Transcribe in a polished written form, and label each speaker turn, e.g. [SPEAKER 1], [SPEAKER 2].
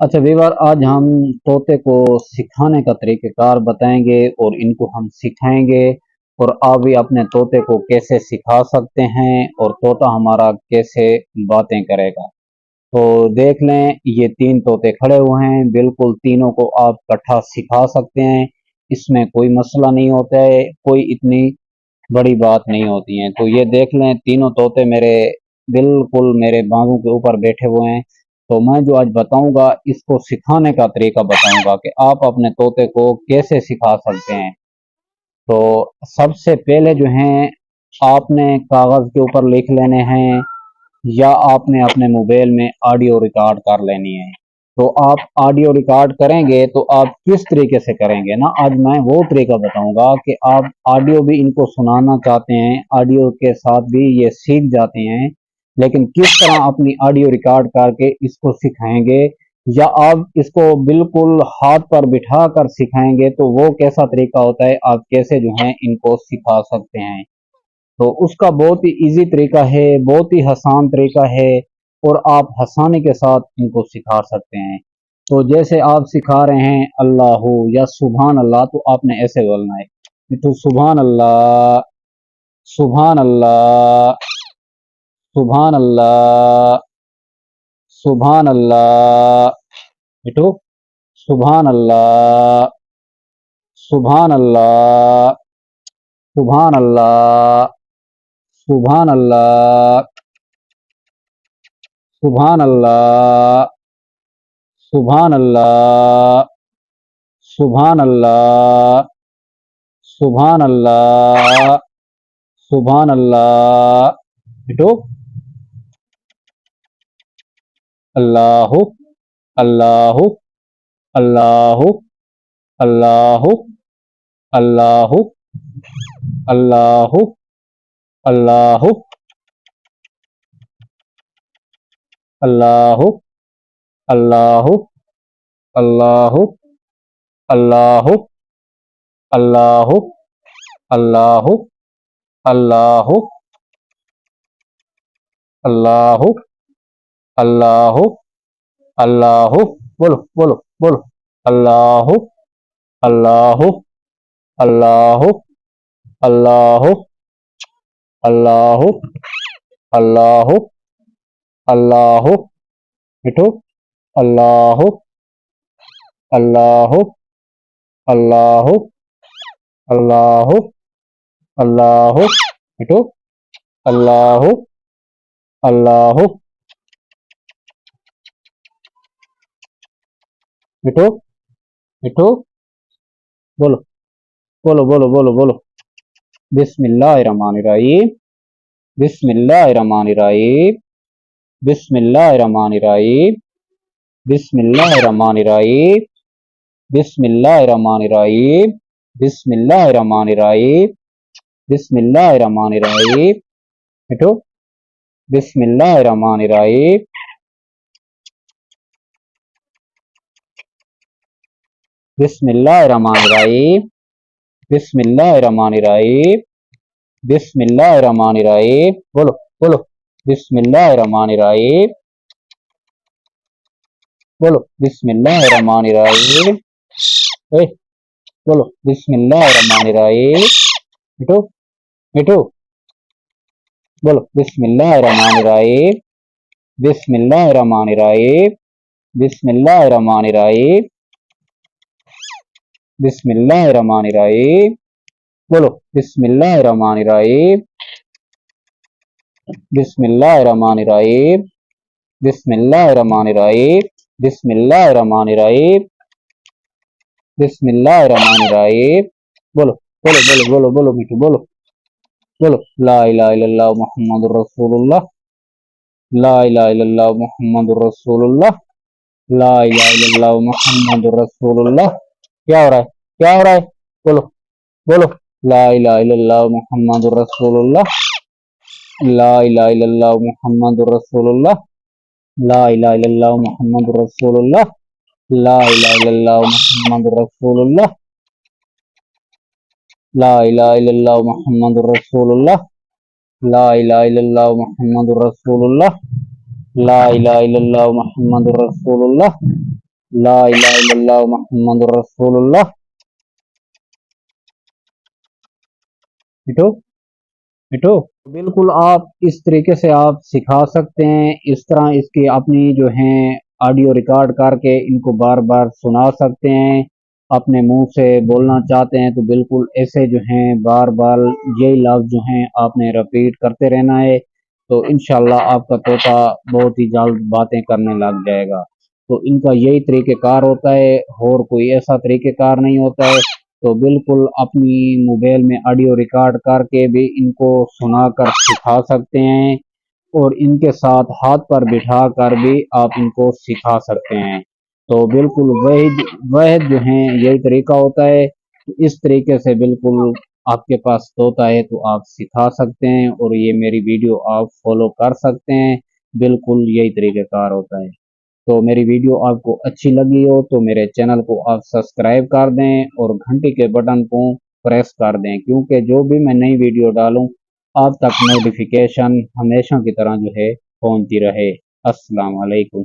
[SPEAKER 1] अच्छा व्यूअर, आज हम तोते को सिखाने का तरीक़ेकार बताएंगे और इनको हम सिखाएंगे और आप भी अपने तोते को कैसे सिखा सकते हैं और तोता हमारा कैसे बातें करेगा। तो देख लें, ये तीन तोते खड़े हुए हैं, बिल्कुल तीनों को आप इकट्ठा सिखा सकते हैं। इसमें कोई मसला नहीं होता है, कोई इतनी बड़ी बात नहीं होती है। तो ये देख लें, तीनों तोते मेरे बिल्कुल मेरे बाजू के ऊपर बैठे हुए हैं। तो मैं जो आज बताऊंगा, इसको सिखाने का तरीका बताऊंगा कि आप अपने तोते को कैसे सिखा सकते हैं। तो सबसे पहले जो है, आपने कागज के ऊपर लिख लेने हैं या आपने अपने मोबाइल में ऑडियो रिकॉर्ड कर लेनी है। तो आप ऑडियो रिकॉर्ड करेंगे तो आप किस तरीके से करेंगे ना, आज मैं वो तरीका बताऊंगा कि आप ऑडियो भी इनको सुनाना चाहते हैं, ऑडियो के साथ भी ये सीख जाते हैं, लेकिन किस तरह अपनी ऑडियो रिकॉर्ड करके इसको सिखाएंगे या आप इसको बिल्कुल हाथ पर बिठा कर सिखाएंगे, तो वो कैसा तरीका होता है, आप कैसे जो है इनको सिखा सकते हैं। तो उसका बहुत ही इजी तरीका है, बहुत ही आसान तरीका है और आप हंसाने के साथ इनको सिखा सकते हैं। तो जैसे आप सिखा रहे हैं अल्लाह या सुभान अल्लाह, तो आपने ऐसे बोलना है, तो सुभान अल्लाह, सुभान अल्लाह, सुभान अल्लाह, सुभान अल्लाह, बेटो सुभान अल्लाह, सुभान अल्लाह, सुभान अल्लाह, सुभान अल्लाह, सुभान अल्लाह, सुभान अल्लाह, सुभान अल्लाह, सुभान अल्लाह, सुभान अल्लाह, बेटो अल्लाह, अल्लाह, अल्लाह, अल्लाह, अल्लाह, अल्लाह, अल्लाह, अल्लाह, अल्लाह, अल्लाह, अल्लाह, अल्लाह, अल्लाह, अल्लाह, अल्लाह, अल्लाह, अल्लाह, बोलो बोलो बोलो, अल्लाह, अल्लाह, अल्लाह, अल्लाह, अल्लाह, अल्लाह, अल्लाह, बेटो अल्लाह, अल्लाह, अल्लाह, अल्लाह, अल्लाह, बेटो अल्लाह, अल्लाह, बेटो बेटो बोलो बोलो बोलो बोलो बोलो, बिस्मिल्लाहिर्रहमानिर्रहीम, बिस्मिल्लाहिर्रहमानिर्रहीम, बिस्मिल्लाहिर्रहमानिर्रहीम, बिस्मिल्लाहिर्रहमानिर्रहीम, बिस्मिल्लाहिर्रहमानिर्रहीम, बिस्मिल्लाहिर्रहमानिर्रहीम, बिस्मिल्लाहिर्रहमानिर्रहीम, बेटो बिस्मिल्लाहिर्रहमानिर्रहीम, बिस्मिल्लाहिर्रहमानिर्रहीम, बिस्मिल्लाहिर्रहमानिर्रहीम, बिस्मिल्लाहिर्रहमानिर्रहीम, बोलो बोलो, बिस्मिल्लाहिर्रहमानिर्रहीम, बोलो बिस्मिल्लाहिर्रहमानिर्रहीम, ए बोलो बिस्मिल्लाहिर्रहमानिर्रहीम, मिठू मिठू बोलो बिस्मिल्लाहिर्रहमानिर्रहीम, बिस्मिल्लाहिर्रहमानिर्रहीम, बिस्मिल्लाहिर्रहमानिर्रहीम, बिस्मिल्लाहिर्रहमानिर्रहीम, बोलो बिस्मिल्लाहिर्रहमानिर्रहीम, बिस्मिल्लाहिर्रहमानिर्रहीम, बिस्मिल्लाहिर्रहमानिर्रहीम, बिस्मिल्लाहिर्रहमानिर्रहीम, बिस्मिल्लाहिर्रहमानिर्रहीम, बोलो बोलो बोलो बोलो बोलो मिठू बोलो बोलो, ला इलाहा इल्लल्लाह मुहम्मदुर रसूलुल्लाह, ला इलाहा इल्लल्लाह मुहम्मदुर रसूलुल्लाह, ला इलाहा इल्लल्लाह मुहम्मदुर रसूलुल्लाह। क्या हो रहा है, क्या हो रहा है, बोलो बोलो, ला इलाहा इल्लल्लाह मुहम्मदुर रसूलुल्लाह, ला इलाहा इल्लल्लाह मुहम्मदुर रसूलुल्लाह, ला इलाहा इल्लल्लाह मुहम्मदुर रसूलुल्लाह, ला इलाहा इल्लल्लाह मुहम्मदुर रसूलुल्लाह, ला इलाहा इल्लल्लाह मुहम्मदुर रसूलुल्लाह, ला इलाहा इल्लल्लाह मुहम्मदुर रसूलुल्लाह, ला इलाहा इल्लल्लाह मुहम्मदुर रसूलुल्लाह, ला इलाहा इल्लल्लाह मुहम्मदुर रसूलुल्लाह। मिठू, मिठू, बिल्कुल आप इस तरीके से आप सिखा सकते हैं। इस तरह इसकी अपनी जो है ऑडियो रिकॉर्ड करके इनको बार बार सुना सकते हैं। अपने मुंह से बोलना चाहते हैं तो बिल्कुल ऐसे जो हैं बार बार यही लफ्ज जो हैं आपने रिपीट करते रहना है। तो इंशाल्लाह आपका तोता बहुत ही जल्द बातें करने लग जाएगा। तो इनका यही तरीक़ेकार होता है, और कोई ऐसा तरीक़ेकार नहीं होता है। तो बिल्कुल अपनी मोबाइल में ऑडियो रिकॉर्ड करके भी इनको सुनाकर सिखा सकते हैं, और इनके साथ हाथ पर बिठा कर भी आप इनको सिखा सकते हैं। तो बिल्कुल वही वह जो है यही तरीका होता है। तो इस तरीके से बिल्कुल आपके पास तोता है तो आप सिखा सकते हैं, और ये मेरी वीडियो आप फॉलो कर सकते हैं। बिल्कुल यही तरीक़ेकार होता है। तो मेरी वीडियो आपको अच्छी लगी हो तो मेरे चैनल को आप सब्सक्राइब कर दें और घंटी के बटन को प्रेस कर दें, क्योंकि जो भी मैं नई वीडियो डालूं आप तक नोटिफिकेशन हमेशा की तरह जो है पहुंचती रहे। अस्सलाम वालेकुम।